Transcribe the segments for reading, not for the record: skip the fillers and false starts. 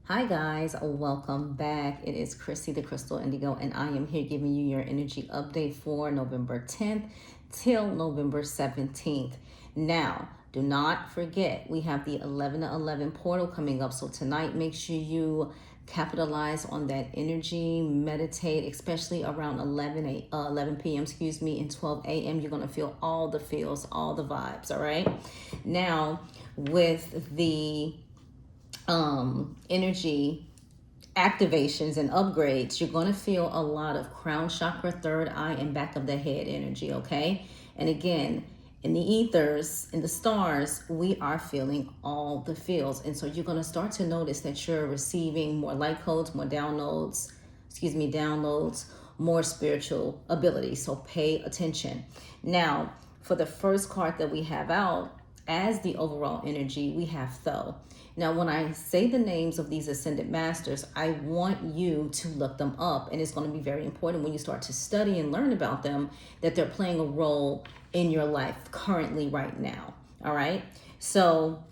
Hi guys, welcome back. It is Chrissy the Crystal Indigo, and I am here giving you your energy update for November 10th till November 17th. Now, do not forget, we have the 11 to 11 portal coming up. So tonight, make sure you capitalize on that energy, meditate, especially around 11 p.m., and 12 a.m. You're going to feel all the feels, all the vibes, all right? Now, with the energy activations and upgrades, you're going to feel a lot of crown chakra, third eye, and back of the head energy, okay? And again, in the ethers, in the stars, we are feeling all the feels. And so you're going to start to notice that you're receiving more light codes, more downloads, more spiritual abilities. So pay attention. Now, for the first card that we have out as the overall energy, we have Though. Now, when I say the names of these ascended masters, I want you to look them up. And it's going to be very important when you start to study and learn about them that they're playing a role in your life currently right now. All right. So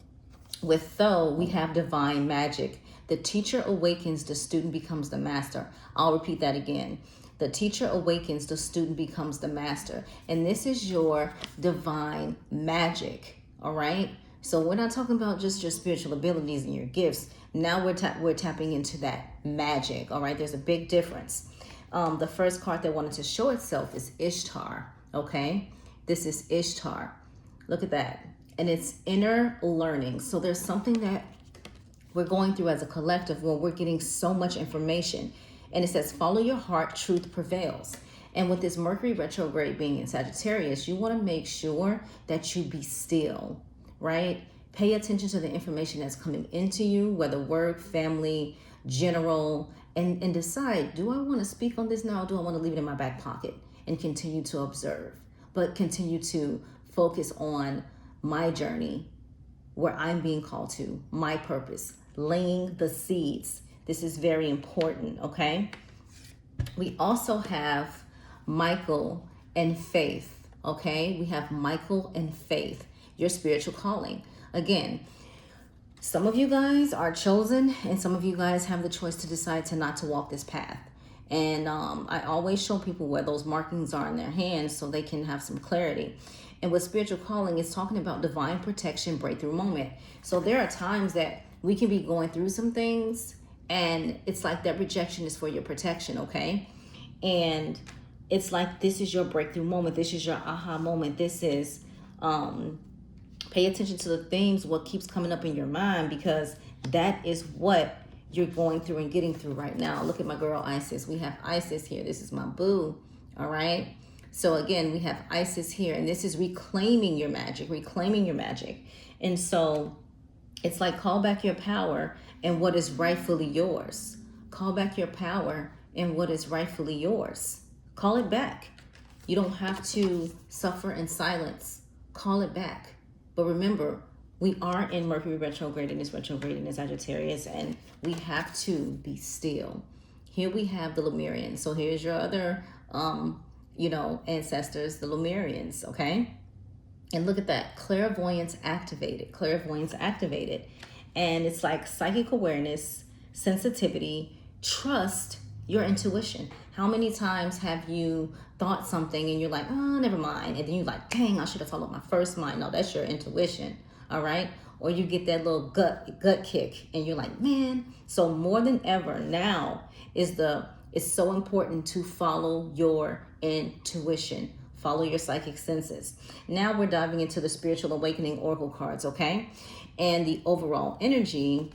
with Though, we have divine magic. The teacher awakens, the student becomes the master. I'll repeat that again. The teacher awakens, the student becomes the master. And this is your divine magic. All right. So we're not talking about just your spiritual abilities and your gifts. Now we're tapping into that magic. All right. There's a big difference. The first card that wanted to show itself is Ishtar. Okay. This is Ishtar. Look at that. And it's inner learning. So there's something that we're going through as a collective where we're getting so much information. And it says, follow your heart, truth prevails. And with this Mercury retrograde being in Sagittarius, you want to make sure that you be still, right? Pay attention to the information that's coming into you, whether work, family, general, and decide, do I want to speak on this now? Or do I want to leave it in my back pocket and continue to observe, but continue to focus on my journey, where I'm being called to, my purpose, laying the seeds. This is very important, okay? We also have Michael and Faith, okay? We have Michael and Faith, your spiritual calling. Again, some of you guys are chosen, and some of you guys have the choice to decide to not to walk this path. And I always show people where those markings are in their hands so they can have some clarity. And with spiritual calling, it's talking about divine protection, breakthrough moment. So there are times that we can be going through some things, and it's like that rejection is for your protection, okay? And it's like, this is your breakthrough moment. This is your aha moment. This is, pay attention to the themes, what keeps coming up in your mind, because that is what you're going through and getting through right now. Look at my girl Isis. We have Isis here. This is my boo, all right? So again, we have Isis here, and this is reclaiming your magic, reclaiming your magic. And so it's like, call back your power and what is rightfully yours. Call back your power and what is rightfully yours. Call it back. You don't have to suffer in silence. Call it back. But remember, we are in Mercury retrograde, and it's retrograding in Sagittarius, and we have to be still. Here we have the Lemurians. So here's your other ancestors, the Lemurians, okay? And look at that, clairvoyance activated. And it's like psychic awareness, sensitivity, trust your intuition. How many times have you thought something and you're like, oh, never mind. And then you're like, dang, I should have followed my first mind. No, that's your intuition, all right? Or you get that little gut kick and you're like, man. So more than ever now it's so important to follow your intuition. Follow your psychic senses. Now we're diving into the spiritual awakening oracle cards, okay? And the overall energy,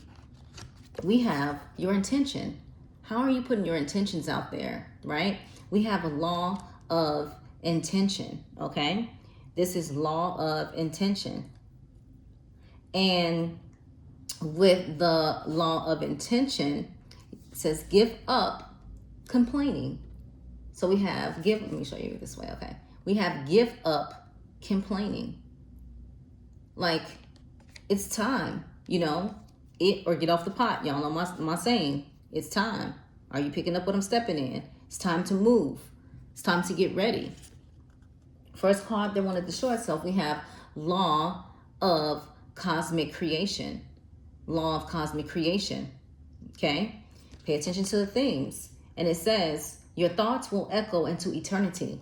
we have your intention. How are you putting your intentions out there, right? We have a law of intention, okay? This is law of intention. And with the law of intention, it says give up complaining. So we have let me show you this way, okay? We have give up complaining. Like, it's time, it or get off the pot. Y'all know my saying. It's time. Are you picking up what I'm stepping in? It's time to move. It's time to get ready. First card that wanted to show itself, we have law of cosmic creation. Law of cosmic creation. Okay? Pay attention to the themes. And it says, your thoughts will echo into eternity.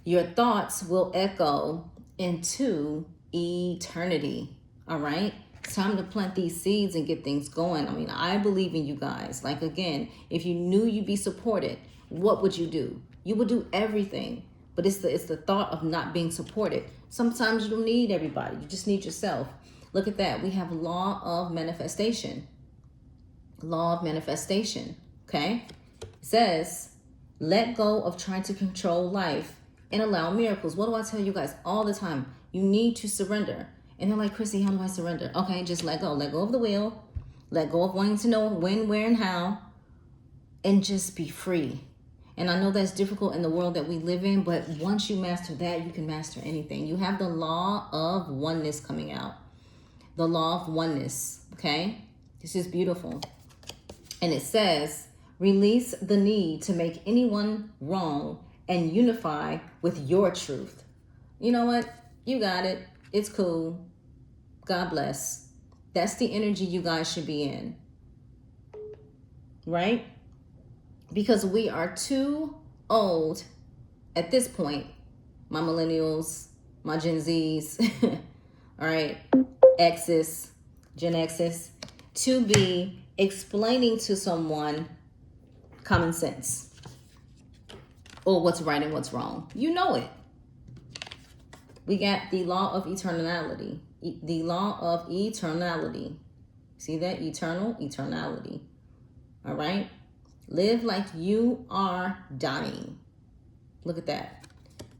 Your thoughts will echo into eternity. All right? It's time to plant these seeds and get things going. I mean, I believe in you guys. Like, again, if you knew you'd be supported, what would you do? You would do everything. But it's the thought of not being supported. Sometimes you don't need everybody. You just need yourself. Look at that. We have law of manifestation. Law of manifestation. Okay? It says, let go of trying to control life and allow miracles. What do I tell you guys all the time? You need to surrender. And they're like, Chrissy, how do I surrender? Okay, just let go. Let go of the will. Let go of wanting to know when, where, and how. And just be free. And I know that's difficult in the world that we live in, but once you master that, you can master anything. You have the law of oneness coming out. The law of oneness, okay? This is beautiful. And it says, release the need to make anyone wrong and unify with your truth. You know what? You got it. It's cool. God bless. That's the energy you guys should be in. Right? Because we are too old at this point. My millennials, my Gen Zs, all right, X's, Gen X's, to be explaining to someone common sense or what's right and what's wrong. You know it. We got the law of eternality. The law of eternality. See that? Eternal, eternality. All right? Live like you are dying. Look at that.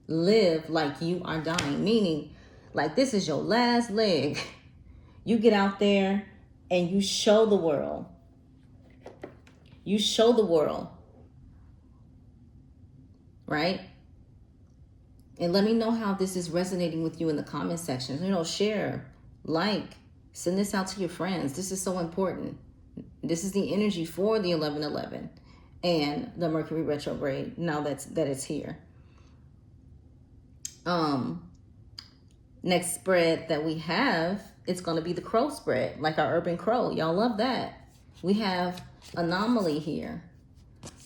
Live like you are dying. Meaning, like this is your last leg. You get out there and you show the world. You show the world. Right? And let me know how this is resonating with you in the comment section. You know, share, like, send this out to your friends. This is so important. This is the energy for the 1111 and the Mercury retrograde now that it's here. Next spread that we have, it's going to be the crow spread, like our urban crow. Y'all love that. We have anomaly here.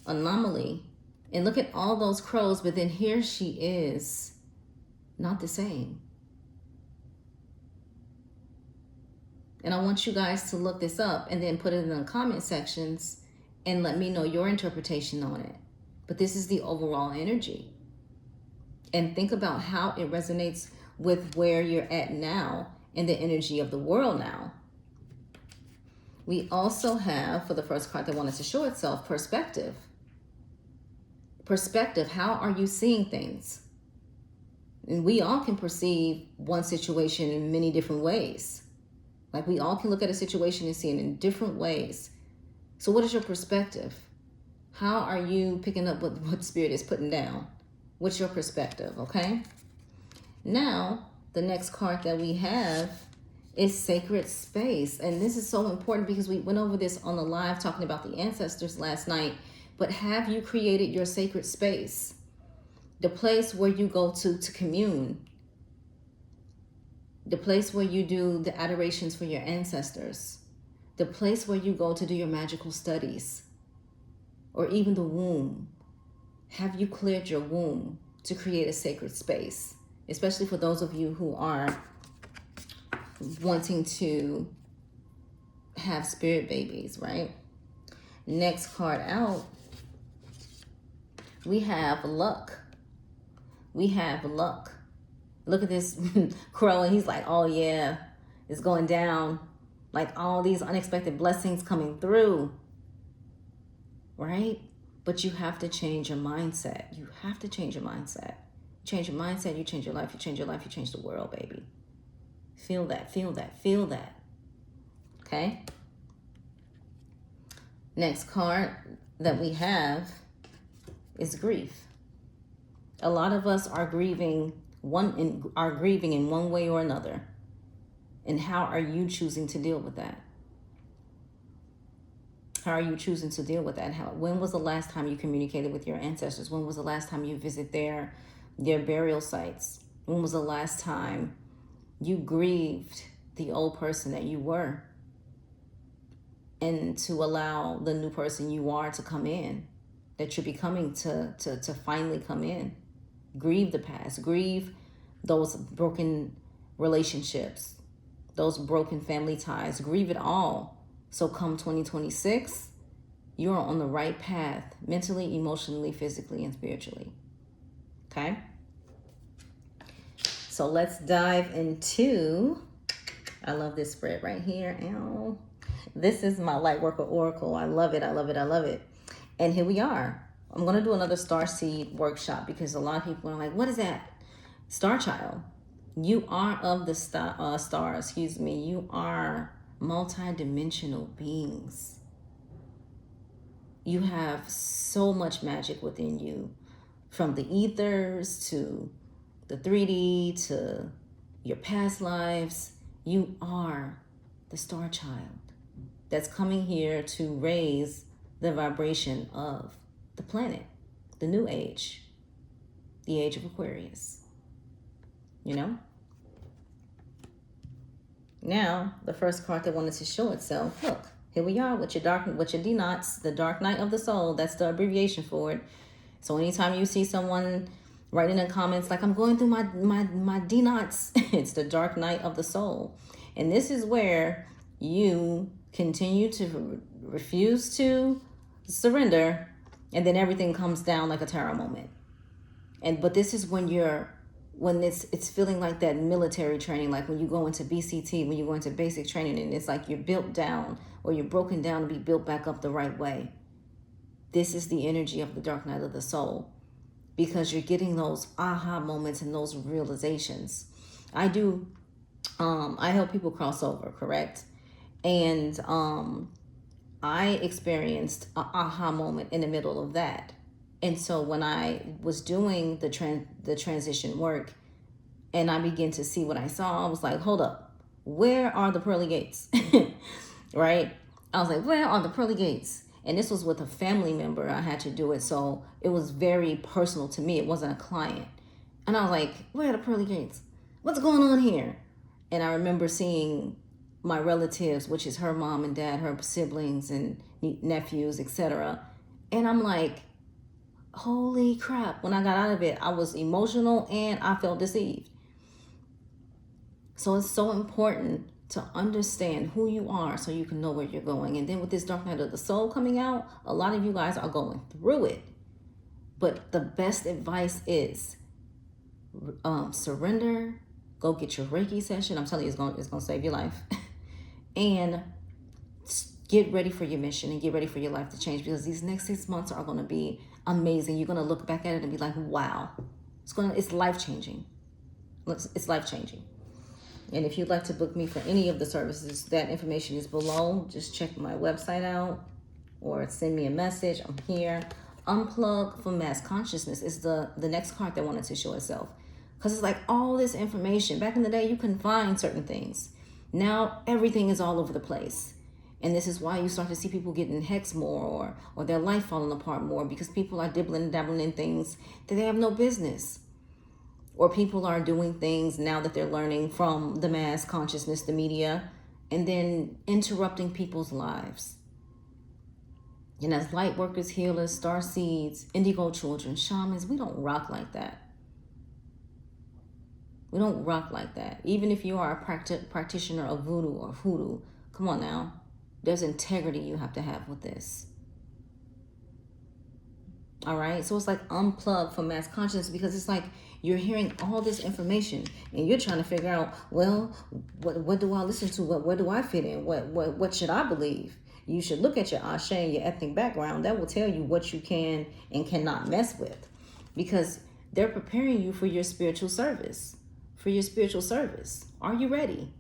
Anomaly. And look at all those crows, but then here she is, not the same. And I want you guys to look this up and then put it in the comment sections and let me know your interpretation on it. But this is the overall energy. And think about how it resonates with where you're at now and the energy of the world now. We also have, for the first card that wanted to show itself, perspective. Perspective, how are you seeing things? And we all can perceive one situation in many different ways. Like we all can look at a situation and see it in different ways. So what is your perspective? How are you picking up what Spirit is putting down? What's your perspective, okay? Now, the next card that we have is Sacred Space. And this is so important because we went over this on the live talking about the ancestors last night. But have you created your sacred space? The place where you go to commune. The place where you do the adorations for your ancestors. The place where you go to do your magical studies. Or even the womb. Have you cleared your womb to create a sacred space? Especially for those of you who are wanting to have spirit babies, right? Next card out. We have luck. We have luck. Look at this crow and he's like, oh yeah, it's going down. Like all these unexpected blessings coming through. Right? But you have to change your mindset. You have to change your mindset. Change your mindset, you change your life, you change your life, you change the world, baby. Feel that, feel that, feel that. Okay? Next card that we have is grief. A lot of us are grieving in one way or another. And how are you choosing to deal with that? How are you choosing to deal with that? When was the last time you communicated with your ancestors? When was the last time you visited their burial sites? When was the last time you grieved the old person that you were? and to allow the new person you are to come in, that you're becoming to finally come in. Grieve the past. Grieve those broken relationships, those broken family ties. Grieve it all. So come 2026, you're on the right path, mentally, emotionally, physically, and spiritually. Okay? So let's dive into, I love this spread right here. Ow. This is my Lightworker Oracle. I love it. I love it. I love it. And here we are. I'm going to do another Starseed workshop because a lot of people are like, what is that? Star Child. You are of the stars. You are multi-dimensional beings. You have so much magic within you, from the ethers to the 3D to your past lives. You are the Star Child that's coming here to raise the vibration of the planet, the new age, the age of Aquarius. You know? Now, the first card that wanted to show itself, look, here we are with your D-Knots, the Dark Night of the Soul. That's the abbreviation for it. So anytime you see someone writing in the comments like, I'm going through my D-Knots, it's the Dark Night of the Soul. And this is where you continue to refuse to surrender, and then everything comes down like a tarot moment. But this is when it's feeling like that military training, like when you go into BCT, when you go into basic training, and it's like you're built down or you're broken down to be built back up the right way. This is the energy of the Dark Night of the Soul, because you're getting those aha moments and those realizations. I help people cross over, correct? And I experienced an aha moment in the middle of that. And so when I was doing the transition work and I began to see what I saw, I was like, hold up, where are the pearly gates? Right? I was like, where are the pearly gates? And this was with a family member. I had to do it. So it was very personal to me. It wasn't a client. And I was like, where are the pearly gates? What's going on here? And I remember seeing my relatives, which is her mom and dad, her siblings and nephews, etc. And I'm like, holy crap. When I got out of it, I was emotional and I felt deceived. So it's so important to understand who you are so you can know where you're going. And then with this Dark Night of the Soul coming out, a lot of you guys are going through it. But the best advice is surrender. Go get your Reiki session. I'm telling you, it's going to save your life. And get ready for your mission and get ready for your life to change, because these next 6 months are going to be amazing. You're going to look back at it and be like, wow, it's life-changing. It's life-changing. And if you'd like to book me for any of the services, that information is below. Just check my website out or send me a message. I'm here. Unplug from Mass Consciousness is the next card that wanted to show itself. Because it's like all this information. Back in the day, you couldn't find certain things. Now, everything is all over the place. And this is why you start to see people getting hexed more or their life falling apart more, because people are dibbling and dabbling in things that they have no business. Or people are doing things now that they're learning from the mass consciousness, the media, and then interrupting people's lives. And as light workers, healers, star seeds, indigo children, shamans, we don't rock like that. We don't rock like that. Even if you are a practitioner of voodoo or hoodoo, come on now. There's integrity you have to have with this. All right? So it's like unplug from mass consciousness, because it's like you're hearing all this information and you're trying to figure out, well, what do I listen to? Where do I fit in? What should I believe? You should look at your ashe and your ethnic background. That will tell you what you can and cannot mess with, because they're preparing you for your spiritual service. Are you ready?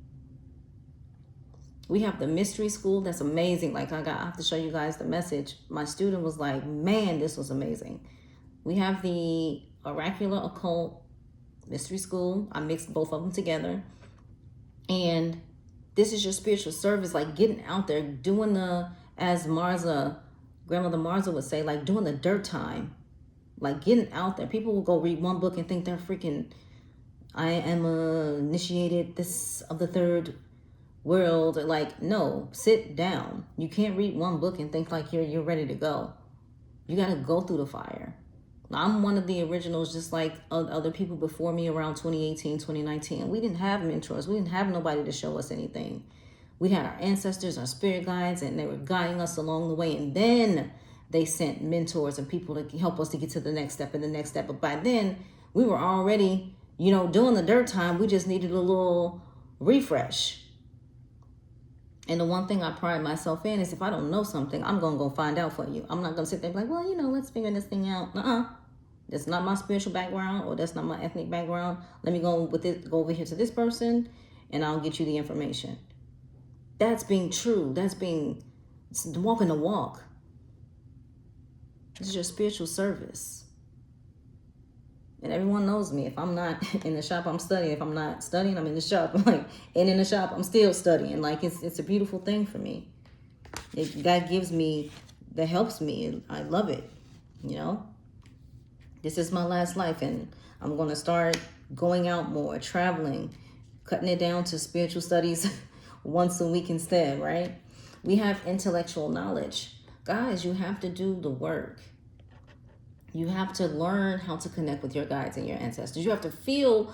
We have the mystery school. That's amazing. Like I have to show you guys the message. My student was like, man, this was amazing. We have the oracular occult mystery school. I mixed both of them together. And this is your spiritual service, like getting out there, doing the, as grandmother Marza would say, like doing the dirt time, like getting out there. People will go read one book and think they're freaking, I am initiated this of the third world. Like, no, sit down. You can't read one book and think like you're ready to go. You got to go through the fire. I'm one of the originals, just like other people before me around 2018, 2019. We didn't have mentors. We didn't have nobody to show us anything. We had our ancestors, our spirit guides, and they were guiding us along the way. And then they sent mentors and people to help us to get to the next step and the next step. But by then, we were already, doing the dirt time. We just needed a little refresh. And the one thing I pride myself in is if I don't know something, I'm going to go find out for you. I'm not going to sit there and be like, well, let's figure this thing out. That's not my spiritual background, or that's not my ethnic background. Let me go over here to this person and I'll get you the information. That's being true. That's being walking the walk. This is your spiritual service. And everyone knows me. If I'm not in the shop, I'm studying. If I'm not studying, I'm in the shop. And in the shop, I'm still studying. It's a beautiful thing for me. That helps me. I love it. This is my last life, and I'm going to start going out more, traveling, cutting it down to spiritual studies once a week instead, right? We have intellectual knowledge. Guys, you have to do the work. You have to learn how to connect with your guides and your ancestors. You have to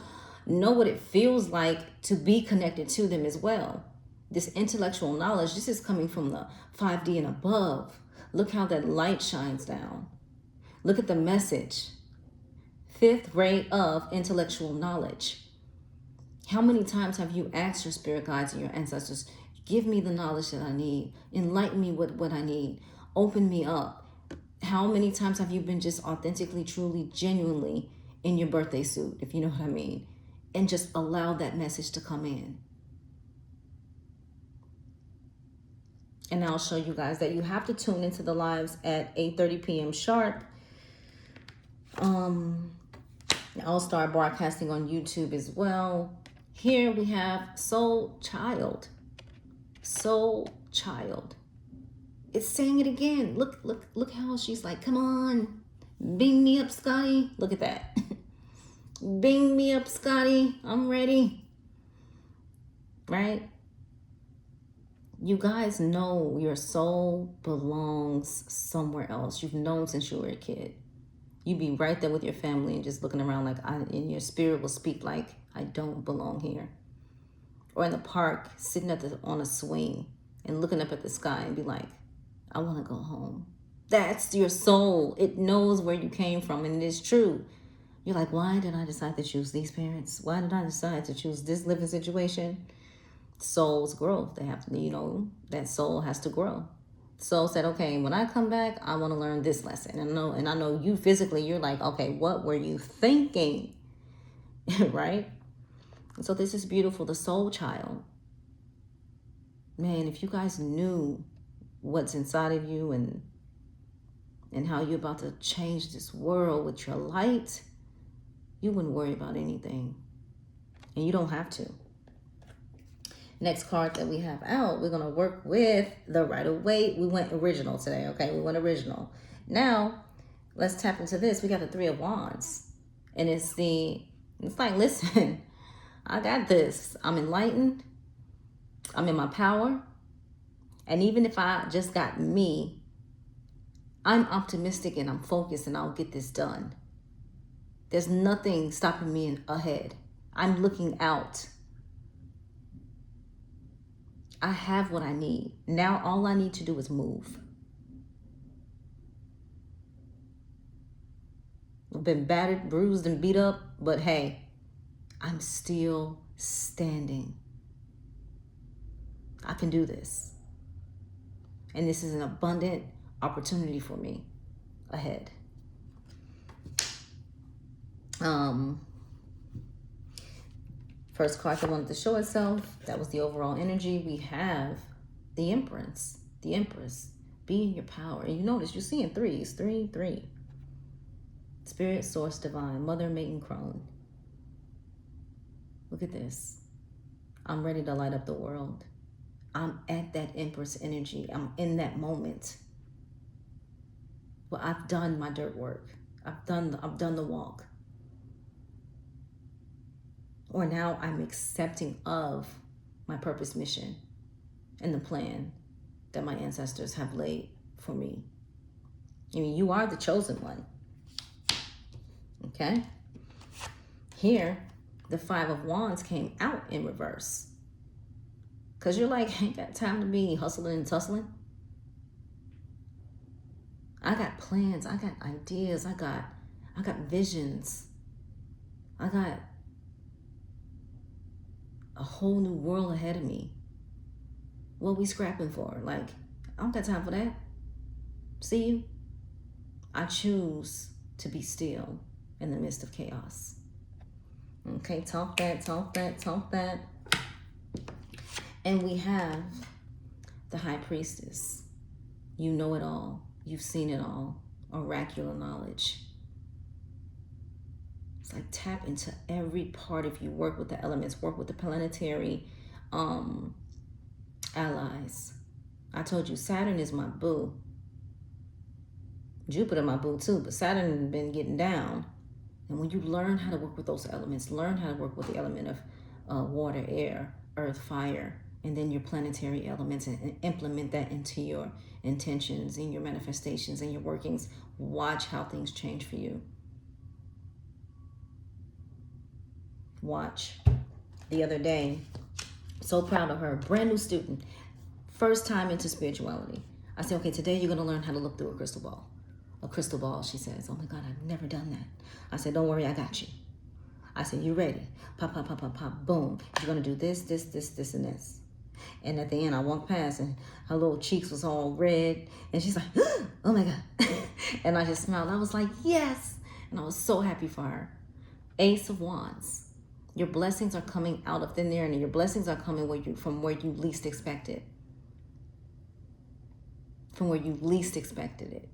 know what it feels like to be connected to them as well. This intellectual knowledge, this is coming from the 5D and above. Look how that light shines down. Look at the message. 5th ray of intellectual knowledge. How many times have you asked your spirit guides and your ancestors, give me the knowledge that I need, enlighten me with what I need, open me up? How many times have you been just authentically, truly, genuinely in your birthday suit, if you know what I mean, and just allow that message to come in? And I'll show you guys that you have to tune into the lives at 8:30 p.m. sharp. I'll start broadcasting on YouTube as well. Here we have Soul Child. Soul Child. It's saying it again. Look how she's like, come on, bing me up, Scotty. Look at that. Bing me up, Scotty. I'm ready. Right? You guys know your soul belongs somewhere else. You've known since you were a kid. You'd be right there with your family and just looking around and your spirit will speak like, I don't belong here. Or in the park, sitting on a swing and looking up at the sky and be like, I want to go home. That's your soul. It knows where you came from, and it is true. You're like, why did I decide to choose these parents? Why did I decide to choose this living situation? Souls grow. They have to, that soul has to grow. Soul said, okay, when I come back, I want to learn this lesson. And I know you physically, you're like, okay, what were you thinking? Right? And so this is beautiful. The soul child. Man, if you guys knew what's inside of you and how you're about to change this world with your light, you wouldn't worry about anything. And you don't have to. Next card that we have out, we're going to work with the Rider-Waite. We went original today, okay? We went original. Now, let's tap into this. We got the 3 of Wands. And it's like, listen, I got this. I'm enlightened. I'm in my power. And even if I just got me, I'm optimistic and I'm focused and I'll get this done. There's nothing stopping me ahead. I'm looking out. I have what I need. Now all I need to do is move. I've been battered, bruised, and beat up, but hey, I'm still standing. I can do this. And this is an abundant opportunity for me ahead. First card that wanted to show itself, that was the overall energy. We have the Empress. The Empress. Be in your power. And you notice you're seeing 3s. 3, 3. Spirit, Source, Divine, Mother, Maiden, Crone. Look at this. I'm ready to light up the world. I'm at that Empress energy. I'm in that moment. Well, I've done my dirt work. I've done the walk. Or now I'm accepting of my purpose, mission, and the plan that my ancestors have laid for me. I mean, you are the chosen one. Okay? Here, the Five of Wands came out in reverse. Because you're like, ain't got time to be hustling and tussling. I got plans. I got ideas. I got visions. I got a whole new world ahead of me. What we scrapping for? Like, I don't got time for that. See you? I choose to be still in the midst of chaos. Okay, talk that, talk that, talk that. And we have the High Priestess. You know it all. You've seen it all. Oracular knowledge. It's like tap into every part of you. Work with the elements. Work with the planetary allies. I told you Saturn is my boo. Jupiter my boo too, but Saturn has been getting down. And when you learn how to work with those elements, learn how to work with the element of water, air, earth, fire, and then your planetary elements, and implement that into your intentions and your manifestations and your workings, watch how things change for you. Watch. The other day, so proud of her, brand new student, first time into spirituality. I said, okay, today you're going to learn how to look through a crystal ball. A crystal ball, she says. Oh my God, I've never done that. I said, don't worry, I got you. I said, you ready? Pop, pop, pop, pop, pop, boom. You're going to do this, this, this, this, and this. And at the end, I walked past and her little cheeks was all red. And she's like, oh my God. And I just smiled. I was like, yes. And I was so happy for her. Ace of Wands. Your blessings are coming out of thin air, and your blessings are coming from where you least expected. From where you least expected it.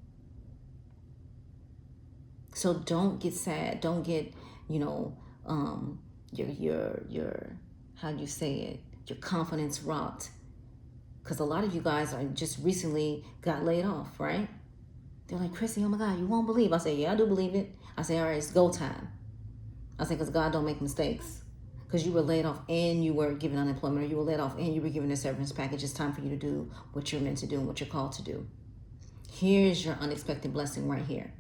So don't get sad. Don't get, your how do you say it? Your confidence rocked. Because a lot of you guys are just recently got laid off, right? They're like, Chrissy, oh my God, you won't believe. I say, yeah, I do believe it. I say, all right, it's go time. I say, because God don't make mistakes. Because you were laid off and you were given unemployment, or you were laid off and you were given a severance package. It's time for you to do what you're meant to do and what you're called to do. Here's your unexpected blessing right here.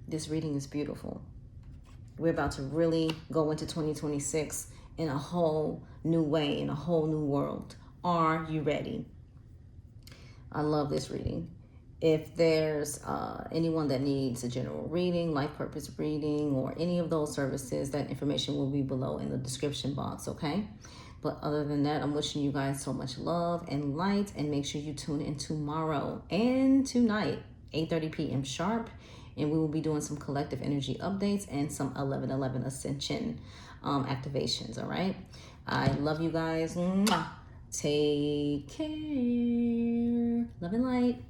This reading is beautiful. We're about to really go into 2026 in a whole new way, in a whole new world. Are you ready? I love this reading. If there's anyone that needs a general reading, life purpose reading, or any of those services, that information will be below in the description box, okay? But other than that, I'm wishing you guys so much love and light, and make sure you tune in tomorrow and tonight, 8:30 p.m. sharp, and we will be doing some collective energy updates and some 11/11 ascension activations, all right? I love you guys. Mwah. Take care. Love and light.